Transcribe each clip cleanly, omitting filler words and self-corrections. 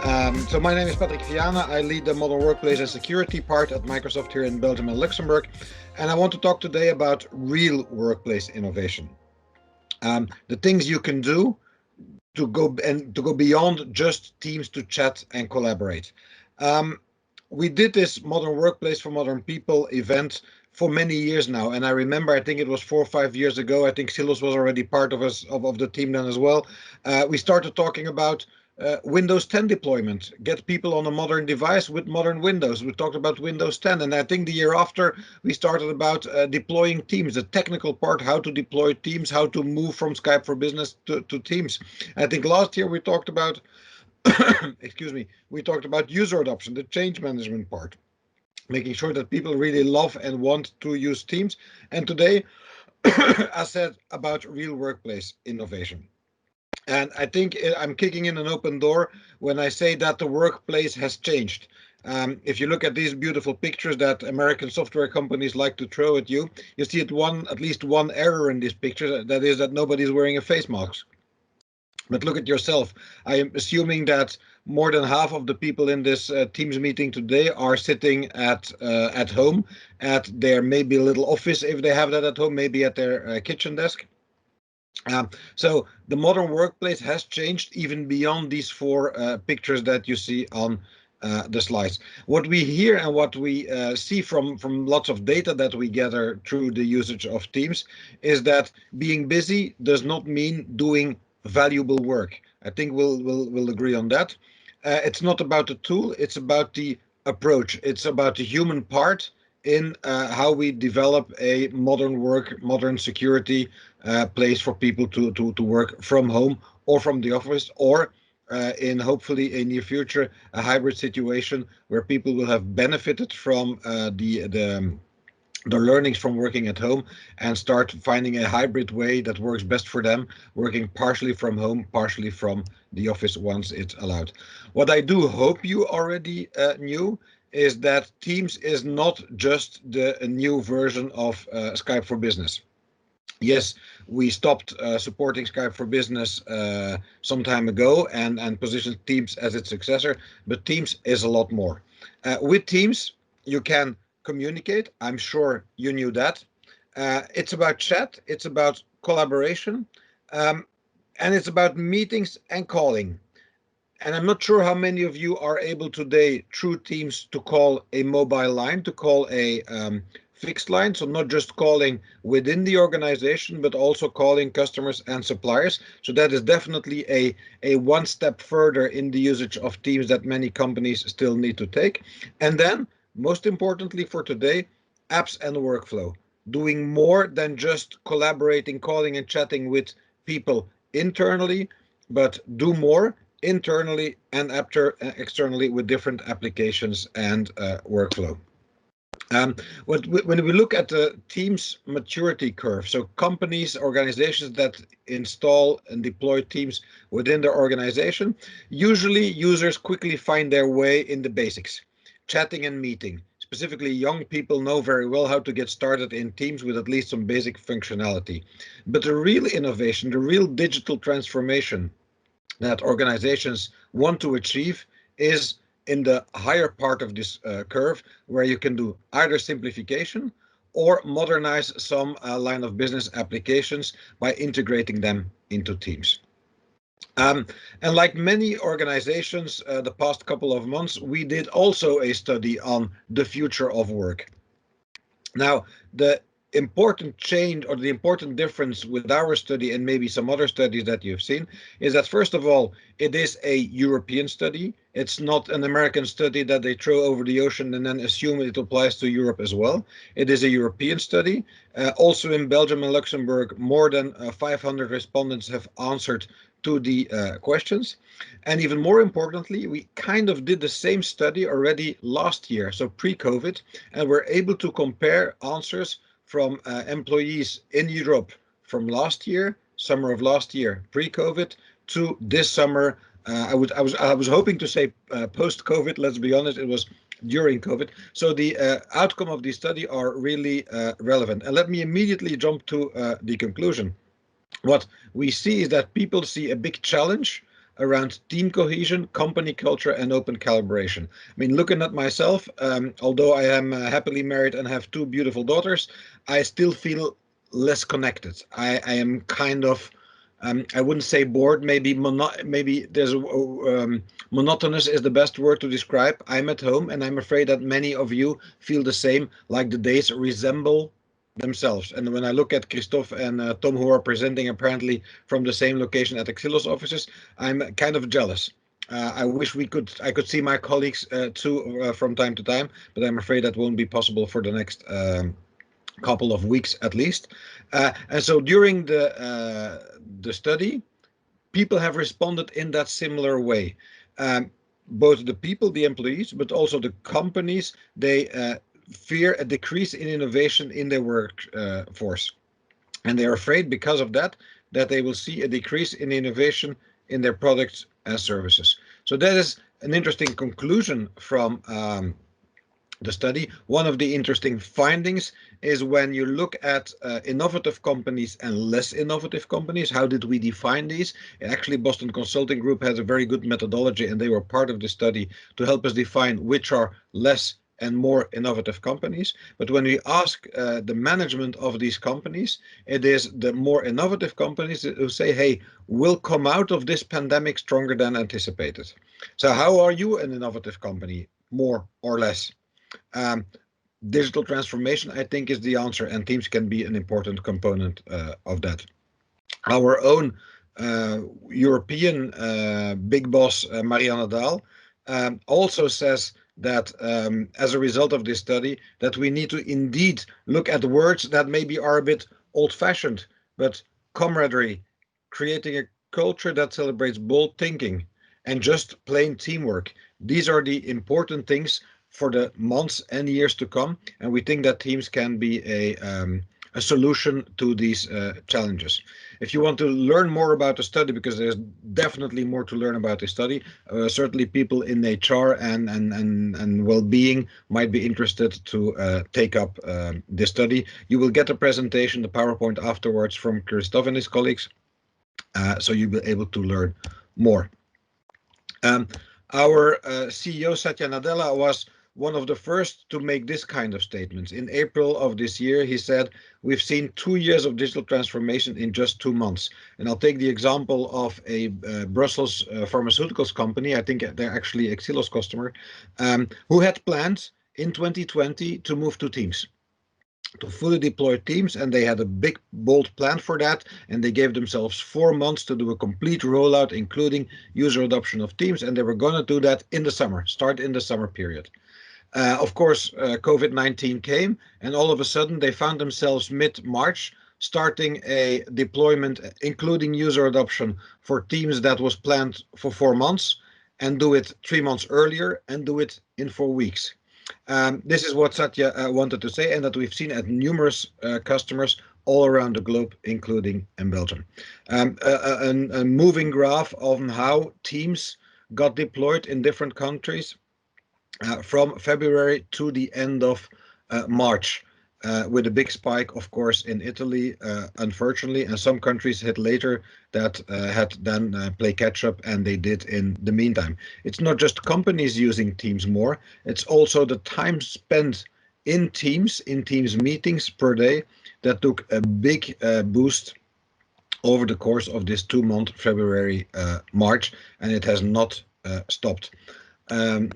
So my name is Patrick Viane. I lead the modern workplace and security part at Microsoft here in Belgium and Luxembourg. And I want to talk today about real workplace innovation. The things you can do to go beyond just teams to chat and collaborate. We did this Modern Workplace for Modern People event for many years now, and I remember, I think it was 4 or 5 years ago. I think Silos was already part of us of the team then as well. We started talking about Windows 10 deployment, get people on a modern device with modern Windows. We talked about Windows 10, and I think the year after we started about deploying Teams, the technical part, how to deploy Teams, how to move from Skype for Business to Teams. I think last year we talked about, excuse me, we talked about user adoption, the change management part, making sure that people really love and want to use Teams. And today, I said about real workplace innovation. And I think I'm kicking in an open door when I say that the workplace has changed. If you look at these beautiful pictures that American software companies like to throw at you, you see at least one error in these pictures. That is that nobody's wearing a face mask. But look at yourself. I am assuming that more than half of the people in this Teams meeting today are sitting at home, at their maybe little office if they have that at home, maybe at their kitchen desk. So the modern workplace has changed even beyond these four pictures that you see on the slides. What we hear and what we see from lots of data that we gather through the usage of Teams is that being busy does not mean doing valuable work. I think we'll agree on that. It's not about the tool, it's about the approach. It's about the human part in how we develop a modern security place for people to work from home or from the office, or in hopefully a near future, a hybrid situation where people will have benefited from the learnings from working at home and start finding a hybrid way that works best for them, working partially from home, partially from the office once it's allowed. What I do hope you already knew is that Teams is not just the new version of Skype for Business. Yes, we stopped supporting Skype for Business some time ago and positioned Teams as its successor, but Teams is a lot more. With Teams, you can communicate. I'm sure you knew that. It's about chat, it's about collaboration, and it's about meetings and calling. And I'm not sure how many of you are able today through Teams to call a mobile line, to call a fixed line. So not just calling within the organization, but also calling customers and suppliers. So that is definitely a one step further in the usage of Teams that many companies still need to take. And then, most importantly for today, apps and workflow. Doing more than just collaborating, calling and chatting with people internally, but do more internally and externally with different applications and workflow. When we look at the Teams maturity curve, so companies, organizations that install and deploy Teams within their organization, usually users quickly find their way in the basics, chatting and meeting. Specifically, young people know very well how to get started in Teams with at least some basic functionality. But the real innovation, the real digital transformation that organizations want to achieve is in the higher part of this curve, where you can do either simplification or modernize some line of business applications by integrating them into Teams. And like many organizations, the past couple of months, we did also a study on the future of work. Now, the important change or the important difference with our study and maybe some other studies that you've seen is that, first of all, it is a European study. It's not an American study that they throw over the ocean and then assume it applies to Europe as well. It is a European study. Also in Belgium and Luxembourg, more than 500 respondents have answered to the questions. And even more importantly, we kind of did the same study already last year, so pre-COVID, and we're able to compare answers from employees in Europe from last year, summer of last year, pre-COVID, to this summer. I was hoping to say post-COVID. Let's be honest, it was during COVID. So the outcome of the study are really relevant. And let me immediately jump to the conclusion. What we see is that people see a big challenge around team cohesion, company culture, and open collaboration. I mean, looking at myself, although I am happily married and have two beautiful daughters, I still feel less connected. I am kind of, I wouldn't say bored. Maybe there's monotonous is the best word to describe. I'm at home, and I'm afraid that many of you feel the same. Like the days resemble themselves. And when I look at Christophe and Tom, who are presenting apparently from the same location at Excelos offices, I'm kind of jealous. I wish I could see my colleagues too from time to time, but I'm afraid that won't be possible for the next couple of weeks at least. And so during the study, people have responded in that similar way. Both the people, the employees, but also the companies, they fear a decrease in innovation in their workforce. And they are afraid because of that they will see a decrease in innovation in their products and services. So that is an interesting conclusion from the study. One of the interesting findings is when you look at innovative companies and less innovative companies, how did we define these? Actually, Boston Consulting Group has a very good methodology, and they were part of the study to help us define which are less and more innovative companies. But when we ask the management of these companies, it is the more innovative companies who say, hey, we'll come out of this pandemic stronger than anticipated. So how are you an innovative company, more or less? Digital transformation, I think, is the answer, and Teams can be an important component of that. Our own European big boss, Marianne Dahl, also says that as a result of this study, that we need to indeed look at words that maybe are a bit old-fashioned, but camaraderie, creating a culture that celebrates bold thinking, and just plain teamwork. These are the important things for the months and years to come, and we think that Teams can be a solution to these challenges. If you want to learn more about the study, because there's definitely more to learn about the study, certainly people in HR and well-being might be interested to take up this study. You will get a presentation, the PowerPoint afterwards from Christophe and his colleagues, so you'll be able to learn more. Our CEO, Satya Nadella, was one of the first to make this kind of statements. In April of this year, he said, we've seen 2 years of digital transformation in just 2 months. And I'll take the example of a Brussels pharmaceuticals company, I think they're actually Excelos customer, who had planned in 2020 to move to Teams, to fully deploy Teams, and they had a big, bold plan for that, and they gave themselves 4 months to do a complete rollout, including user adoption of Teams, and they were going to do that in the summer, start in the summer period. Of course, COVID-19 came, and all of a sudden they found themselves mid-March starting a deployment, including user adoption for Teams that was planned for 4 months, and do it 3 months earlier and do it in 4 weeks. This is what Satya wanted to say, and that we've seen at numerous customers all around the globe, including in Belgium. A moving graph on how Teams got deployed in different countries from February to the end of March, with a big spike, of course, in Italy, unfortunately, and some countries hit later that had then play catch up, and they did in the meantime. It's not just companies using Teams more, it's also the time spent in Teams meetings per day that took a big boost over the course of this 2-month February, March, and it has not stopped.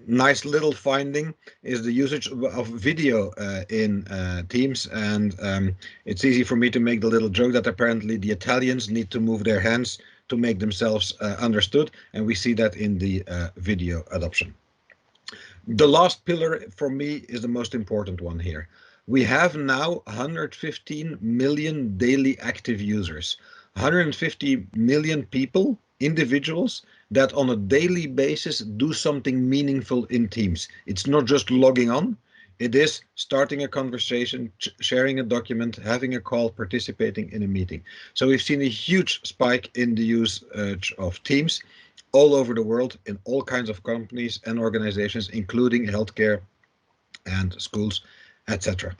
Nice little finding is the usage of video in Teams, and it's easy for me to make the little joke that apparently the Italians need to move their hands to make themselves understood, and we see that in the video adoption. The last pillar for me is the most important one here. We have now 115 million daily active users, 150 million people, individuals, that on a daily basis do something meaningful in Teams. It's not just logging on, it is starting a conversation, sharing a document, having a call, participating in a meeting. So we've seen a huge spike in the use of Teams all over the world in all kinds of companies and organizations, including healthcare and schools, etc.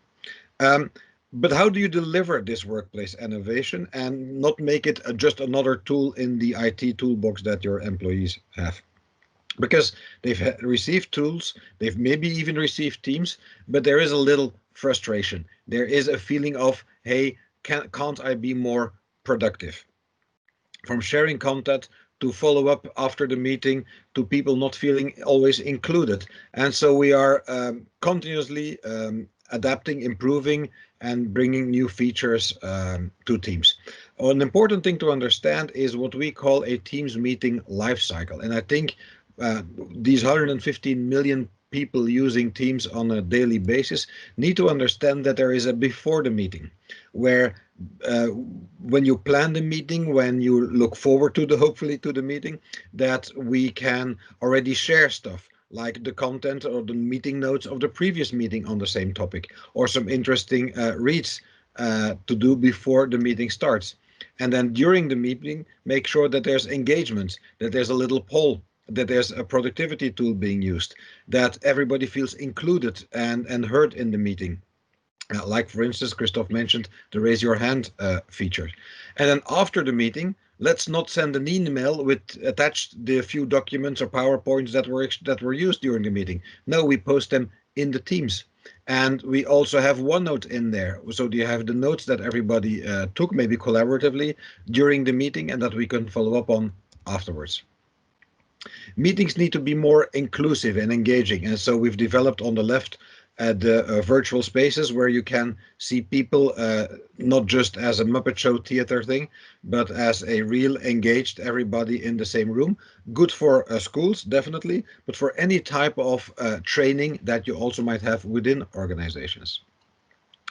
But how do you deliver this workplace innovation and not make it just another tool in the IT toolbox that your employees have? Because they've received tools, they've maybe even received teams, but there is a little frustration. There is a feeling of, hey, can't I be more productive? From sharing content to follow up after the meeting to people not feeling always included. And so we are continuously adapting, improving, and bringing new features to Teams. An important thing to understand is what we call a Teams meeting lifecycle. And I think these 115 million people using Teams on a daily basis need to understand that there is a before the meeting, where uh, when you plan the meeting, when you look forward to the hopefully to the meeting, that we can already share stuff like the content or the meeting notes of the previous meeting on the same topic, or some interesting reads to do before the meeting starts. And then during the meeting, make sure that there's engagement, that there's a little poll, that there's a productivity tool being used, that everybody feels included and heard in the meeting. Like, for instance, Christoph mentioned the raise your hand feature. And then after the meeting, let's not send an email with attached the few documents or PowerPoints that were used during the meeting. No, we post them in the Teams. And we also have OneNote in there. So you have the notes that everybody took, maybe collaboratively during the meeting, and that we can follow up on afterwards. Meetings need to be more inclusive and engaging. And so we've developed on the left the virtual spaces where you can see people not just as a Muppet Show theater thing, but as a real engaged everybody in the same room. Good for schools, definitely, but for any type of training that you also might have within organizations.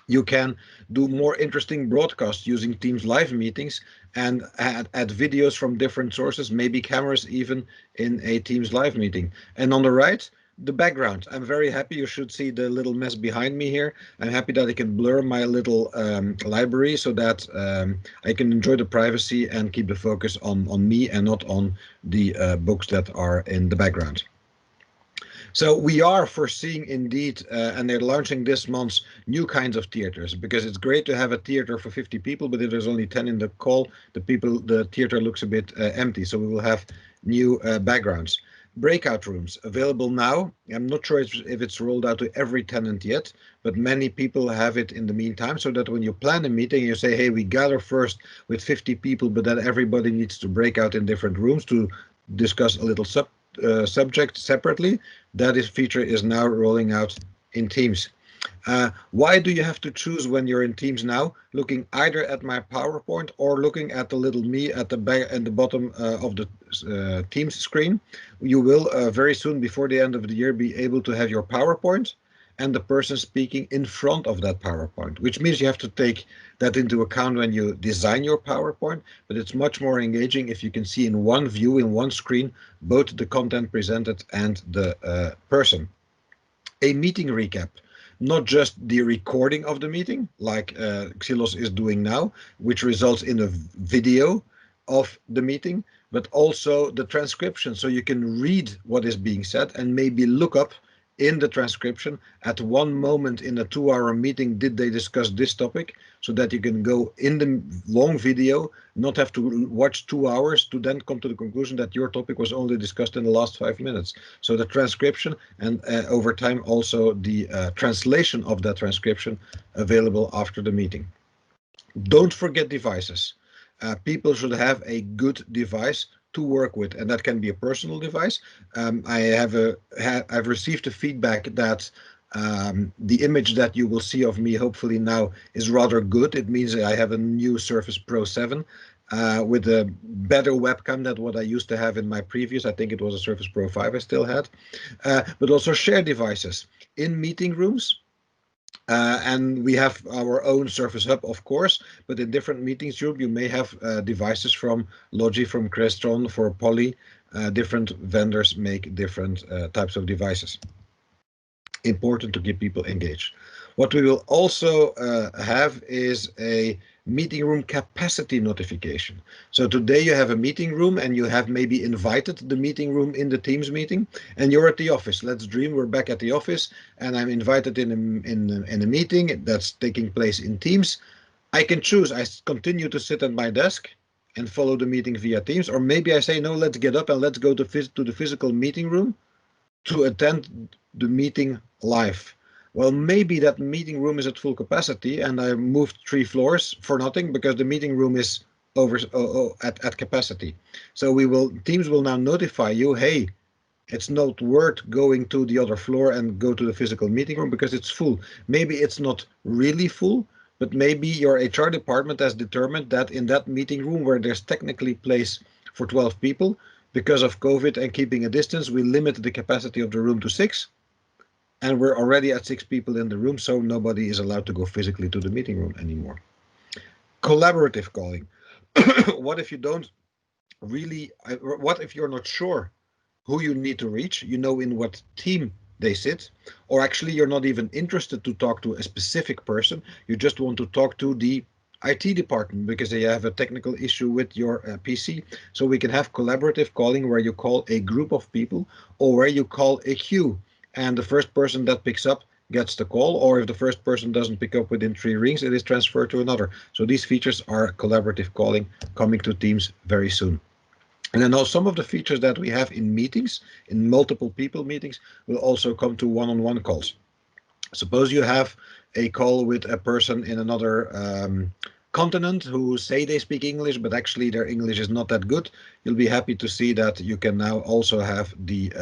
You can do more interesting broadcasts using Teams live meetings and add videos from different sources, maybe cameras even in a Teams live meeting. And on the right, the background. I'm very happy. You should see the little mess behind me here. I'm happy that I can blur my little library so that I can enjoy the privacy and keep the focus on me and not on the books that are in the background. So we are foreseeing indeed, and they're launching this month new kinds of theaters, because it's great to have a theater for 50 people, but if there's only 10 in the call, the theater looks a bit empty. So we will have new backgrounds. Breakout rooms available now. I'm not sure if it's rolled out to every tenant yet, but many people have it in the meantime, so that when you plan a meeting, you say, hey, we gather first with 50 people, but then everybody needs to break out in different rooms to discuss a little subject separately. That feature is now rolling out in Teams. Why do you have to choose when you're in Teams now? Looking either at my PowerPoint or looking at the little me at the back and the bottom of the Teams screen. You will very soon, before the end of the year, be able to have your PowerPoint and the person speaking in front of that PowerPoint, which means you have to take that into account when you design your PowerPoint, but it's much more engaging if you can see in one view, in one screen, both the content presented and the person. A meeting recap, not just the recording of the meeting, like Xylos is doing now, which results in a video of the meeting, but also the transcription, so you can read what is being said and maybe look up in the transcription at one moment in a 2-hour meeting, did they discuss this topic, so that you can go in the long video, not have to watch 2 hours to then come to the conclusion that your topic was only discussed in the last 5 minutes. So the transcription and over time also the translation of that transcription available after the meeting. Don't forget devices. People should have a good device to work with, and that can be a personal device. I've received the feedback that the image that you will see of me hopefully now is rather good. It means I have a new Surface Pro 7 with a better webcam than what I used to have in my previous. I think it was a Surface Pro 5 I still had, but also share devices in meeting rooms. And we have our own Surface Hub, of course, but in different meetings group, you may have devices from Logi, from Crestron, for Poly. Different vendors make different types of devices. Important to keep people engaged. What we will also have is a meeting room capacity notification. So today you have a meeting room and you have maybe invited the meeting room in the Teams meeting, and you're at the office. Let's dream we're back at the office and I'm invited in a meeting that's taking place in Teams. I can choose. I continue to sit at my desk and follow the meeting via Teams, or maybe I say, no, let's get up and let's go to the physical meeting room to attend the meeting live. Well, maybe that meeting room is at full capacity and I moved 3 floors for nothing because the meeting room is over at capacity. So Teams will now notify you, hey, it's not worth going to the other floor and go to the physical meeting room because it's full. Maybe it's not really full, but maybe your HR department has determined that in that meeting room where there's technically place for 12 people, because of COVID and keeping a distance, we limit the capacity of the room to 6, and we're already at 6 people in the room, so nobody is allowed to go physically to the meeting room anymore. Collaborative calling. What if you don't really, what if you're not sure who you need to reach, you know in what team they sit, or actually you're not even interested to talk to a specific person, you just want to talk to the IT department because they have a technical issue with your PC. So we can have collaborative calling where you call a group of people or where you call a queue, and the first person that picks up gets the call, or if the first person doesn't pick up within 3 rings, it is transferred to another. So these features are collaborative calling coming to Teams very soon. And then now some of the features that we have in meetings, in multiple people meetings, will also come to one-on-one calls. Suppose you have a call with a person in another continent who say they speak English, but actually their English is not that good. You'll be happy to see that you can now also have the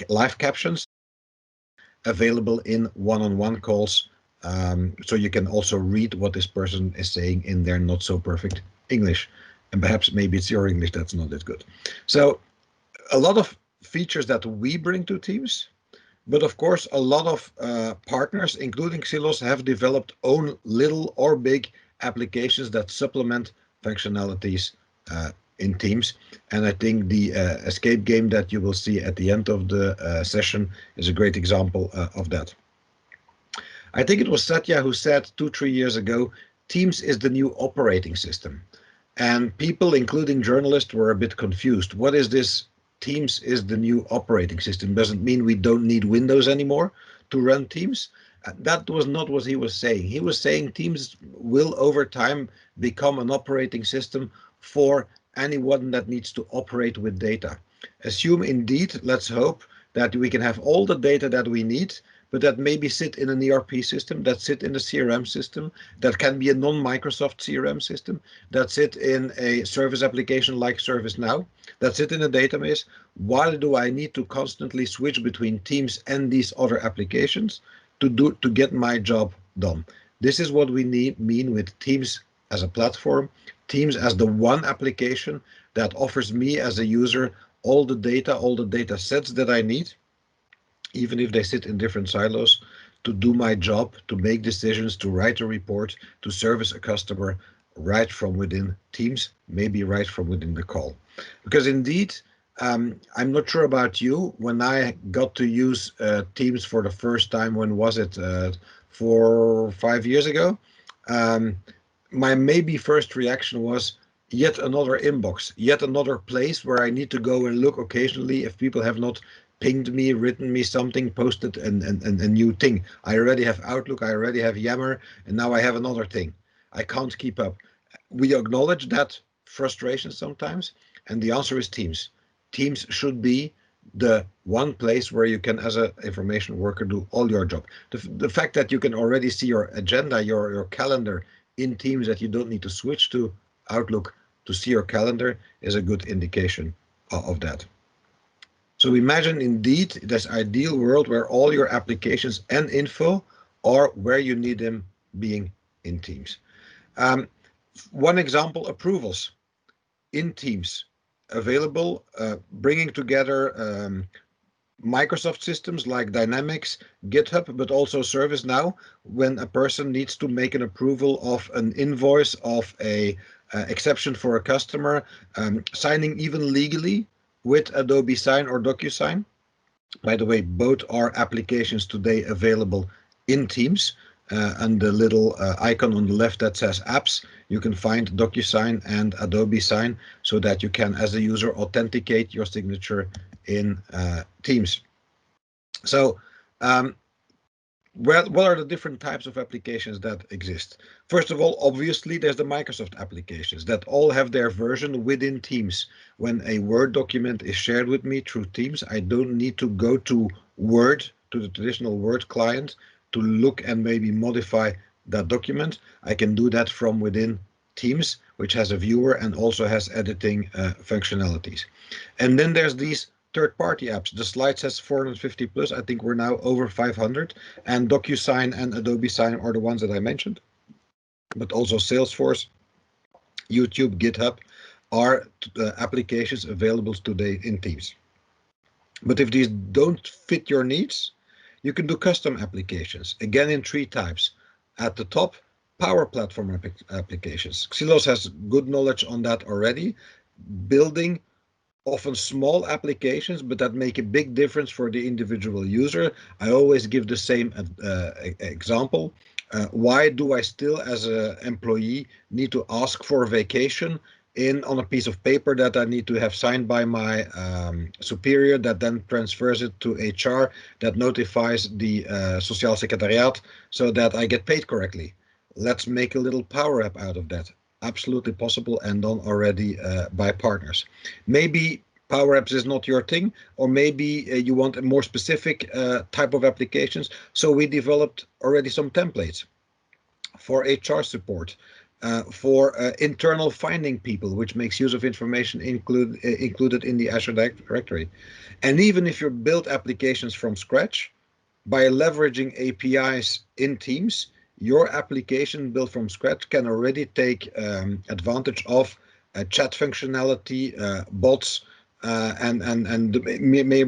live captions available in one-on-one calls. So you can also read what this person is saying in their not so perfect English. And perhaps maybe it's your English that's not that good. So a lot of features that we bring to Teams, but of course a lot of partners, including Silos, have developed own little or big applications that supplement functionalities in Teams. And I think the escape game that you will see at the end of the session is a great example of that. I think it was Satya who said 2-3 years ago, Teams is the new operating system. And people, including journalists, were a bit confused. What is this? Teams is the new operating system. Doesn't mean we don't need Windows anymore to run Teams. That was not what he was saying. He was saying Teams will over time become an operating system for anyone that needs to operate with data. Assume indeed, let's hope, that we can have all the data that we need, but that maybe sit in an ERP system, that sit in a CRM system, that can be a non-Microsoft CRM system, that sit in a service application like ServiceNow, that sit in a database. Why do I need to constantly switch between Teams and these other applications to get my job done? This is what we mean with Teams as a platform, Teams as the one application that offers me as a user all the data sets that I need, even if they sit in different silos, to do my job, to make decisions, to write a report, to service a customer right from within Teams, maybe right from within the call. Because indeed, I'm not sure about you, when I got to use Teams for the first time, when was it, 4 or 5 years ago, my maybe first reaction was, yet another inbox, yet another place where I need to go and look occasionally if people have not pinged me, written me something, posted a new thing. I already have Outlook, I already have Yammer, and now I have another thing. I can't keep up. We acknowledge that frustration sometimes, and the answer is Teams. Teams should be the one place where you can, as an information worker, do all your job. The fact that you can already see your agenda, your calendar in Teams, that you don't need to switch to Outlook to see your calendar, is a good indication of that. So imagine indeed this ideal world where all your applications and info are where you need them, being in Teams. One example, approvals in Teams, available, bringing together Microsoft systems like Dynamics, GitHub, but also ServiceNow. When a person needs to make an approval of an invoice, of a exception for a customer, signing even legally with Adobe Sign or DocuSign. By the way, both are applications today available in Teams, and the little icon on the left that says apps, you can find DocuSign and Adobe Sign so that you can, as a user, authenticate your signature in Teams. So what are the different types of applications that exist? First of all, obviously, there's the Microsoft applications that all have their version within Teams. When a Word document is shared with me through Teams, I don't need to go to Word, to the traditional Word client, to look and maybe modify that document. I can do that from within Teams, which has a viewer and also has editing functionalities. And then there's these third-party apps. The slide says 450 plus. I think we're now over 500. And DocuSign and Adobe Sign are the ones that I mentioned. But also Salesforce, YouTube, GitHub are applications available today in Teams. But if these don't fit your needs, you can do custom applications, again in three types. At the top, Power Platform applications. Xylos has good knowledge on that already, building often small applications, but that make a big difference for the individual user. I always give the same example. Why do I still, as an employee, need to ask for a vacation on a piece of paper that I need to have signed by my superior, that then transfers it to HR, that notifies the Sociaal Secretariat so that I get paid correctly? Let's make a little Power App out of that. Absolutely possible and done already by partners. Maybe Power Apps is not your thing, or maybe you want a more specific type of applications. So we developed already some templates for HR support, for internal finding people, which makes use of information included in the Azure Directory. And even if you build applications from scratch, by leveraging APIs in Teams, your application built from scratch can already take advantage of chat functionality, bots, and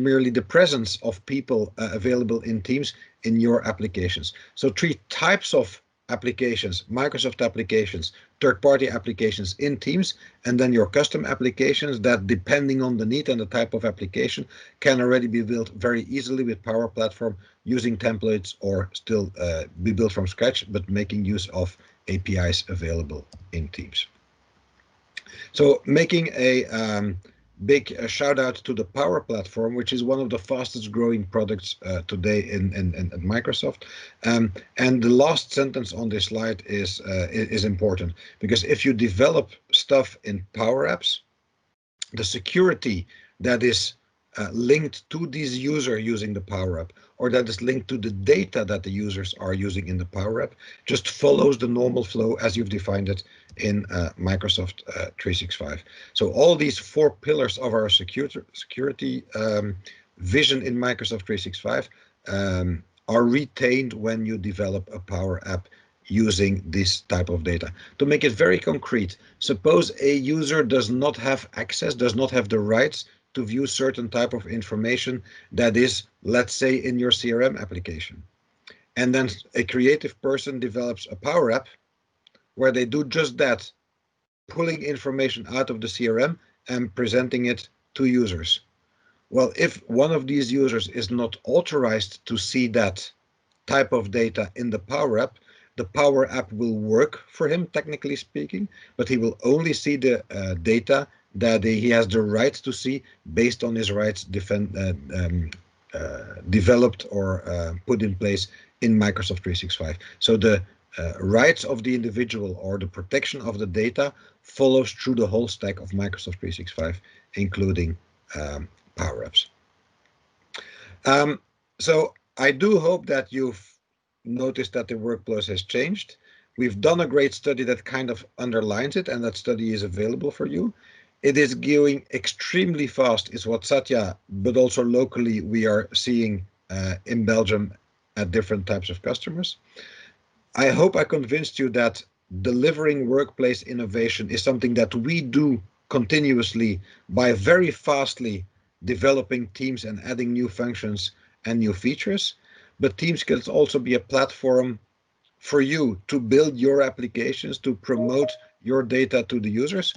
merely the presence of people available in Teams in your applications. So three types of applications: Microsoft applications, third-party applications in Teams, and then your custom applications that, depending on the need and the type of application, can already be built very easily with Power Platform using templates, or still be built from scratch, but making use of APIs available in Teams. So making a big shout out to the Power Platform, which is one of the fastest growing products today in Microsoft. And the last sentence on this slide is important, because if you develop stuff in Power Apps, the security that is linked to this user using the Power App, or that is linked to the data that the users are using in the Power App, just follows the normal flow as you've defined it in Microsoft 365. So all these four pillars of our security vision in Microsoft 365 are retained when you develop a Power App using this type of data. To make it very concrete, suppose a user does not have access, does not have the rights to view certain type of information that is, let's say, in your CRM application. And then a creative person develops a Power App where they do just that, pulling information out of the CRM and presenting it to users. Well, if one of these users is not authorized to see that type of data in the Power App, the Power App will work for him, technically speaking, but he will only see the data that he has the right to see based on his rights developed or put in place in Microsoft 365. So the rights of the individual or the protection of the data follows through the whole stack of Microsoft 365, including Power Apps. So I do hope that you've noticed that the workflows has changed. We've done a great study that kind of underlines it, and that study is available for you. It is going extremely fast, is what Satya, but also locally we are seeing in Belgium at different types of customers. I hope I convinced you that delivering workplace innovation is something that we do continuously by very fastly developing Teams and adding new functions and new features. But Teams can also be a platform for you to build your applications, to promote your data to the users.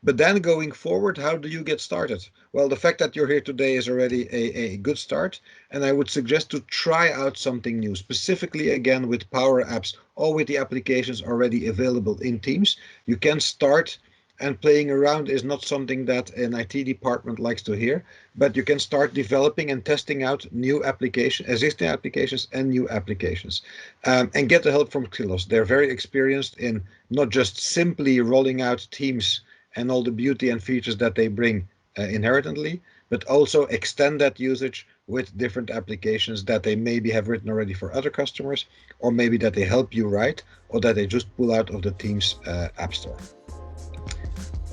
But then going forward, how do you get started? Well, the fact that you're here today is already a good start. And I would suggest to try out something new, specifically again with Power Apps or with the applications already available in Teams. You can start, and playing around is not something that an IT department likes to hear, but you can start developing and testing out new applications, existing applications and new applications, and get the help from Xilos. They're very experienced in not just simply rolling out Teams and all the beauty and features that they bring inherently, but also extend that usage with different applications that they maybe have written already for other customers, or maybe that they help you write, or that they just pull out of the Teams App Store.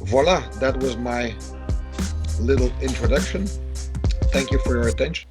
Voila, that was my little introduction. Thank you for your attention.